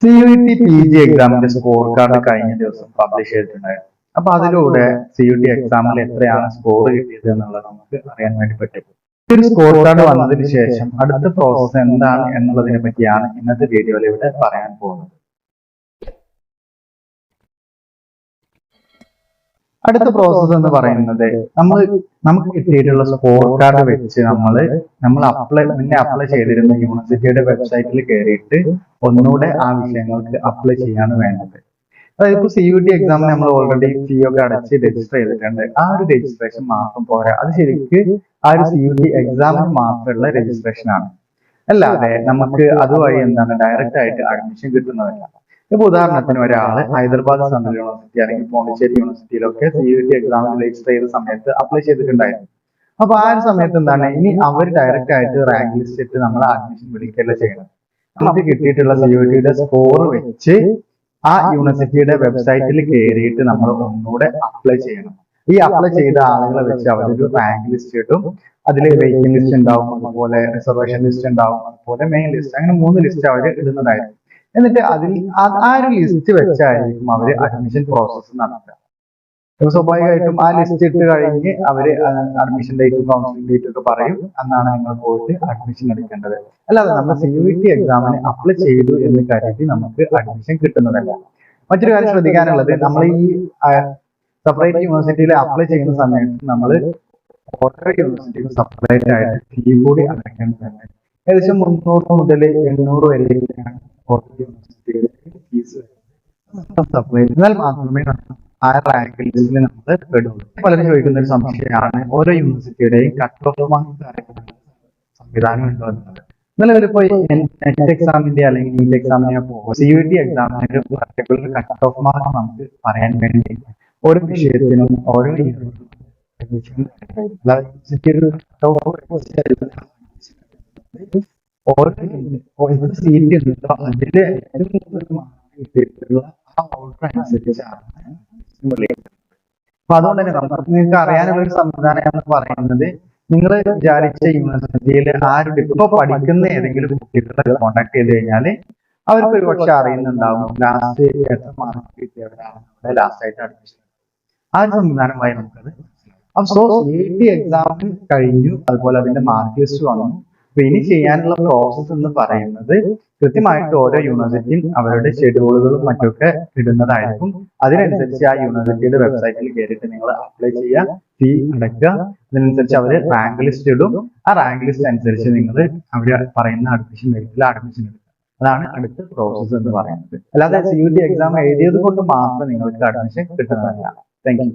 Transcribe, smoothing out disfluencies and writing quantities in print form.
CUET PG എക്സാമിന്റെ score card കഴിഞ്ഞ ദിവസം പബ്ലിഷ് ചെയ്തിട്ടുണ്ടായിരുന്നു. അപ്പൊ അതിലൂടെ CUET എക്സാമിൽ എത്രയാണ് സ്കോർ കിട്ടിയത് എന്നുള്ളത് നമുക്ക് അറിയാൻ വേണ്ടി പറ്റും. ഈ ഒരു സ്കോർ കാർഡ് വന്നതിന് ശേഷം അടുത്ത പ്രോസസ്സ് എന്താണ് എന്നുള്ളതിനെ പറ്റിയാണ് ഇന്നത്തെ വീഡിയോയിൽ ഇവിടെ പറയാൻ പോകുന്നത്. അടുത്ത പ്രോസസ്സ് എന്ന് പറയുന്നത് നമുക്ക് കിട്ടിയിട്ടുള്ള സ്കോർ കാർഡ് വെച്ച് നമ്മൾ അപ്ലൈ ചെയ്തിരുന്ന യൂണിവേഴ്സിറ്റിയുടെ വെബ്സൈറ്റിൽ കയറിയിട്ട് ഒന്നുകൂടെ ആ വിഷയങ്ങൾക്ക് അപ്ലൈ ചെയ്യാണ് വേണ്ടത്. അതായത് ഇപ്പൊ CUET എക്സാമിന് നമ്മൾ ഓൾറെഡി ഫീ ഒക്കെ അടച്ച് രജിസ്റ്റർ ചെയ്തിട്ടുണ്ട്. ആ ഒരു രജിസ്ട്രേഷൻ മാത്രം പോരാ, അത് ശരിക്ക് ആ ഒരു CUET എക്സാമിന് മാത്രമുള്ള രജിസ്ട്രേഷൻ ആണ്. അല്ലാതെ നമുക്ക് അതുവഴി ഡയറക്റ്റ് ആയിട്ട് അഡ്മിഷൻ കിട്ടുന്നതല്ല. ഇപ്പൊ ഉദാഹരണത്തിന് ഒരാള് ഹൈദരാബാദ് സെൻട്രൽ യൂണിവേഴ്സിറ്റി അല്ലെങ്കിൽ പോണ്ടിച്ചേരി യൂണിവേഴ്സിറ്റിയിലൊക്കെ CUET എക്സാമിന് രജിസ്റ്റർ ചെയ്ത സമയത്ത് അപ്ലൈ ചെയ്തിട്ടുണ്ടായിരുന്നു. അപ്പൊ ആ ഒരു സമയത്ത് ഇനി അവർ ഡയറക്റ്റ് ആയിട്ട് റാങ്ക് ലിസ്റ്റ് ഇട്ട് നമ്മൾ അഡ്മിഷൻ വിളിക്കല്ല ചെയ്യണം. നമുക്ക് കിട്ടിയിട്ടുള്ള CUETയുടെ സ്കോർ വെച്ച് ആ യൂണിവേഴ്സിറ്റിയുടെ വെബ്സൈറ്റിൽ കയറിയിട്ട് നമ്മൾ ഒന്നുകൂടെ അപ്ലൈ ചെയ്യണം. ഈ അപ്ലൈ ചെയ്ത ആളുകളെ വെച്ച് അവരൊരു റാങ്ക് ലിസ്റ്റ് ഇട്ടും അതിൽ വെയിറ്റിംഗ് ലിസ്റ്റ് ഉണ്ടാവും, അതുപോലെ റിസർവേഷൻ ലിസ്റ്റ് ഉണ്ടാവും, അതുപോലെ മെയിൻ ലിസ്റ്റ്, അങ്ങനെ 3 ലിസ്റ്റ് അവർ ഇടുന്നതായിരിക്കും. എന്നിട്ട് ആ ഒരു ലിസ്റ്റ് വെച്ചായിരിക്കും അവര് അഡ്മിഷൻ പ്രോസസ്സ് നടത്തുക. സ്വാഭാവികമായിട്ടും ആ ലിസ്റ്റ് ഇട്ട് കഴിഞ്ഞ് അവര് അഡ്മിഷൻ ഡേറ്റും കൗൺസിലിംഗ് ഡേറ്റും ഒക്കെ പറയും. അന്നാണ് നിങ്ങൾ പോയിട്ട് അഡ്മിഷൻ എടുക്കേണ്ടത്. അല്ലാതെ നമ്മൾ CUET എക്സാമിന് അപ്ലൈ ചെയ്തു എന്ന് കരുതി നമുക്ക് അഡ്മിഷൻ കിട്ടുന്നതല്ല. മറ്റൊരു കാര്യം ശ്രദ്ധിക്കാനുള്ളത്, നമ്മൾ ഈ സെപ്പറേറ്റ് യൂണിവേഴ്സിറ്റിയിൽ അപ്ലൈ ചെയ്യുന്ന സമയത്ത് നമ്മൾ ഓരോ യൂണിവേഴ്സിറ്റിക്കും സെപ്പറേറ്റ് ആയിട്ട് ഫീ കൂടി അടയ്ക്കേണ്ടതുണ്ട്. ഏകദേശം 300 മുതൽ 800 വരെയാണ് ഓരോ യൂണിവേഴ്സിറ്റിയുടെ ഫീസ്. സെപ്പറേറ്റ് എന്നാൽ മാത്രമേ ആ റാങ്ക് ലിസ്റ്റിൽ നമ്മൾ പെടുള്ളൂ. പലരും ചോദിക്കുന്ന ഒരു സംശയമാണ് ഓരോ യൂണിവേഴ്സിറ്റിയുടെയും കട്ട് ഓഫ് മാർക്ക് സംവിധാനം ഉണ്ടോ എന്നുള്ളത്. നിലവിലിപ്പോ നെറ്റ് എക്സാമിന്റെ അല്ലെങ്കിൽ നീറ്റ് എക്സാമിനെ CUET എക്സാമിന്റെ പർട്ടിക്കുലർ കട്ട് ഓഫ് മാർക്ക് നമുക്ക് പറയാൻ വേണ്ടി ഓരോ വിഷയത്തിനും ഓരോ ഓരോ സീറ്റ് ഉണ്ടോ അതിന്റെ ഏറ്റവും കൂടുതൽ മാർക്ക് കിട്ടിയിട്ടുള്ള ആ ഓർഡർ അനുസരിച്ചാണ്. അപ്പൊ അതുകൊണ്ട് തന്നെ നിങ്ങൾക്ക് അറിയാനുള്ള ഒരു സംവിധാനം എന്ന് പറയുന്നത്, നിങ്ങൾ വിചാരിച്ച യൂണിവേഴ്സിറ്റിയിൽ ഇപ്പൊ പഠിക്കുന്ന ഏതെങ്കിലും കുട്ടികളെ കോണ്ടാക്ട് ചെയ്ത് കഴിഞ്ഞാൽ അവർക്ക് ഒരു പക്ഷെ അറിയുന്നുണ്ടാവും ലാസ്റ്റ് എത്ര മാർക്ക് കിട്ടിയവരാണ് ലാസ്റ്റ് ആയിട്ട് അഡ്മിഷൻ. ആ ഒരു സംവിധാനമായി നമുക്കത്. അപ്പൊ CUET എക്സാം കഴിഞ്ഞു, അതുപോലെ അതിന്റെ മാർക്ക് ലിസ്റ്റ് വന്നു. അപ്പൊ ഇനി ചെയ്യാനുള്ള പ്രോസസ്സ് എന്ന് പറയുന്നത് കൃത്യമായിട്ട് ഓരോ യൂണിവേഴ്സിറ്റിയും അവരുടെ ഷെഡ്യൂളുകളും മറ്റൊക്കെ ഇടുന്നതായിരിക്കും. അതിനനുസരിച്ച് ആ യൂണിവേഴ്സിറ്റിയുടെ വെബ്സൈറ്റിൽ കയറിയിട്ട് നിങ്ങൾ അപ്ലൈ ചെയ്യുക, ഫീ അടയ്ക്കുക. അതിനനുസരിച്ച് അവർ റാങ്ക് ലിസ്റ്റ് ഇടും. ആ റാങ്ക് ലിസ്റ്റ് അനുസരിച്ച് നിങ്ങൾ അവർ പറയുന്ന അഡ്മിഷൻ എടുക്കുക. അതാണ് അടുത്ത പ്രോസസ്സ് എന്ന് പറയുന്നത്. അല്ലാതെ CUET എക്സാം എഴുതിയത് കൊണ്ട് മാത്രം നിങ്ങൾക്ക് അഡ്മിഷൻ കിട്ടുന്നതല്ല. Thank you.